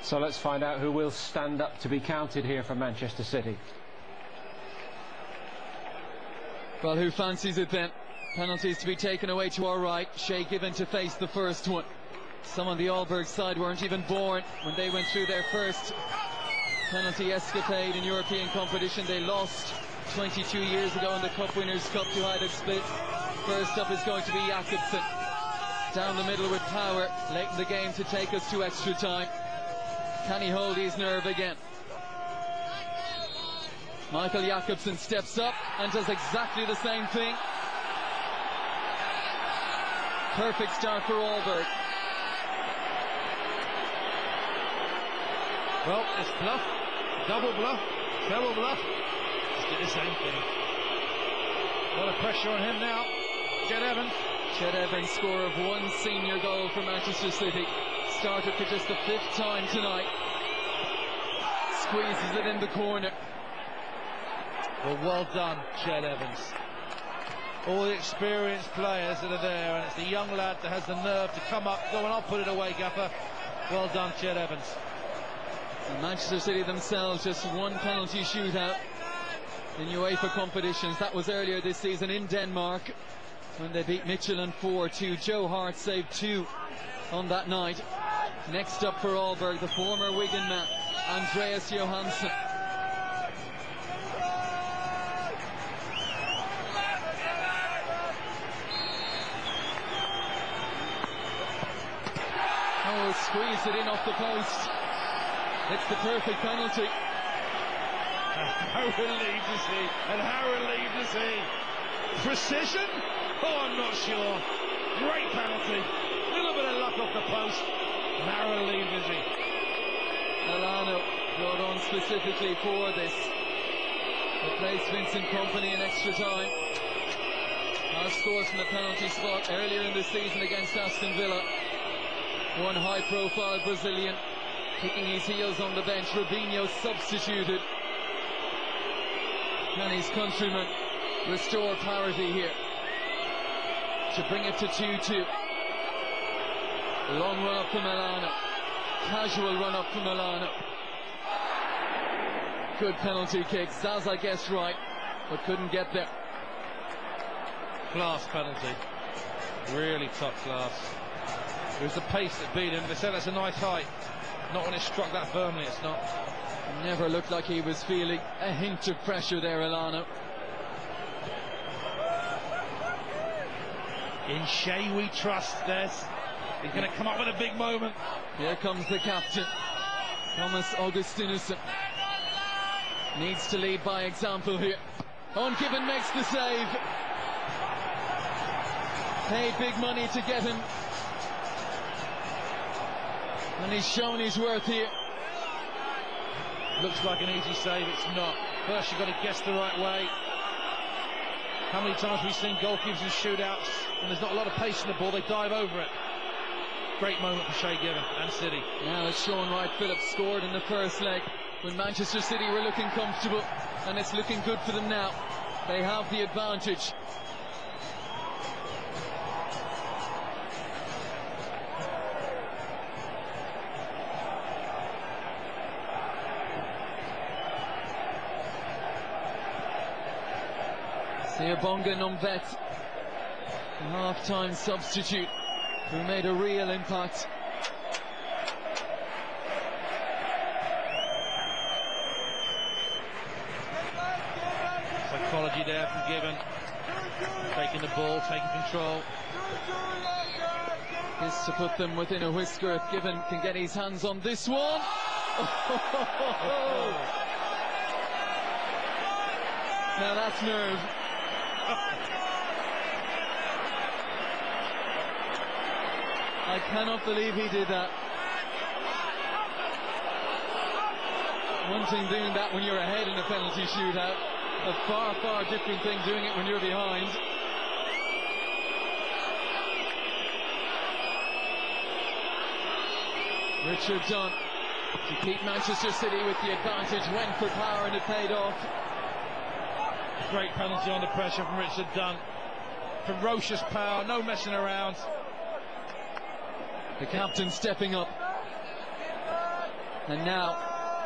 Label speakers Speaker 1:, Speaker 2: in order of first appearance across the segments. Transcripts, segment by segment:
Speaker 1: So let's find out who will stand up to be counted here for Manchester City.
Speaker 2: Well, who fancies it then? Penalties to be taken away to our right. Shay Given to face the first one. Some on the Alberg side weren't even born when they went through their first penalty escapade in European competition. They lost 22 years ago in the Cup Winners' Cup to Hajduk Split. First up is going to be Jakobsen. Down the middle with power, late in the game to take us to extra time. Can he hold his nerve again? Michael Jakobsen steps up and does exactly the same thing. Perfect start for Alberg.
Speaker 3: Well, it's bluff, double bluff, treble bluff. Just did the same thing. A lot of pressure on him now. Ched Evans.
Speaker 2: Ched Evans, scorer of one senior goal for Manchester City. Started for just the 5th time tonight. Squeezes it in the corner.
Speaker 3: Well done, Ched Evans. All the experienced players that are there, and it's the young lad that has the nerve to come up, go and I'll put it away, Gaffer. Well done, Ched Evans.
Speaker 2: And Manchester City themselves just one penalty shootout in UEFA competitions. That was earlier this season in Denmark when they beat Midtjylland 4-2. Joe Hart saved 2 on that night. Next up for Alberg, the former Wigan man, Andreas Johansson. Oh, squeezed it in off the post. It's the perfect penalty.
Speaker 3: How relieved is he? And how relieved is he? Precision? Oh, I'm not sure. Great penalty. A little bit of luck off the post. And how relieved is he?
Speaker 2: Milano brought on specifically for this. Replaced Vincent Kompany in extra time. Has scored from the penalty spot earlier in the season against Aston Villa. One high-profile Brazilian kicking his heels on the bench. Robinho substituted. Can his countrymen restore parity here to bring it to 2-2? Long run up for Milano. Casual run up for Milano. Good penalty kick. Zaza guessed right, but couldn't get there.
Speaker 3: Class penalty. Really top class. It was the pace that beat him. They said that's a nice height. Not when it struck that firmly, it's not.
Speaker 2: Never looked like he was feeling a hint of pressure there, Elano.
Speaker 3: In Shay we trust, Des. He's going to come up with a big moment.
Speaker 2: Here comes the captain, Thomas Augustinussen. Needs to lead by example here. On Given makes the save. Paid big money to get him. And he's shown his worth here.
Speaker 3: Looks like an easy save, it's not. First you've got to guess the right way. How many times have we seen goalkeepers in shootouts when there's not a lot of pace in the ball, they dive over it. Great moment for Shay Given and City.
Speaker 2: Now as Sean Wright-Phillips scored in the first leg when Manchester City were looking comfortable, and it's looking good for them now. They have the advantage. Bonga Nomvet, the half-time substitute, who made a real impact.
Speaker 3: Psychology there from Given. Taking the ball, taking control.
Speaker 2: This to put them within a whisker if Given can get his hands on this one. Now that's nerve. I cannot believe he did that. One thing doing that when you're ahead in a penalty shootout, a far, far different thing doing it when you're behind. Richard Dunn to keep Manchester City with the advantage, went for power and it paid off.
Speaker 3: Great penalty under pressure from Richard Dunn. Ferocious power, no messing around.
Speaker 2: The captain stepping up. And now,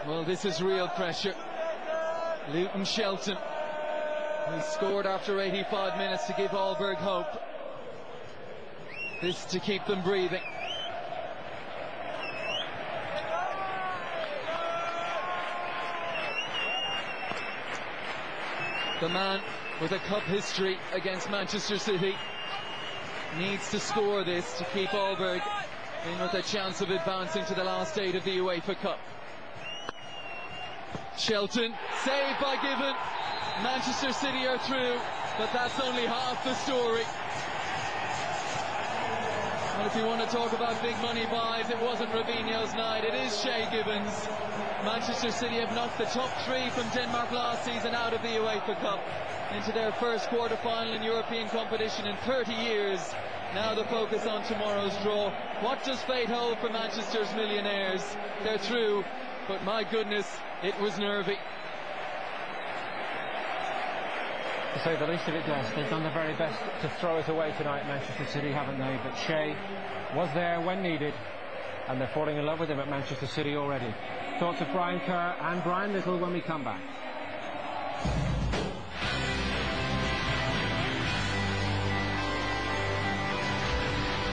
Speaker 2: well, this is real pressure. Luton Shelton, who scored after 85 minutes to give Aalborg hope. This to keep them breathing. The man with a cup history against Manchester City needs to score this to keep Aalborg in with a chance of advancing to the last 8 of the UEFA Cup. Shelton, saved by Given. Manchester City are through, but that's only half the story. Well, if you want to talk about big money buys, it wasn't Robinho's night, it is Shay Gibbons. Manchester City have knocked the top 3 from Denmark last season out of the UEFA Cup into their first quarter-final in European competition in 30 years. Now the focus on tomorrow's draw. What does fate hold for Manchester's millionaires? They're through, but my goodness, it was nervy.
Speaker 1: To say the least of it does. They've done their very best to throw it away tonight, Manchester City, haven't they? But Shea was there when needed, and they're falling in love with him at Manchester City already. Thoughts of Brian Kerr and Brian Little when we come back.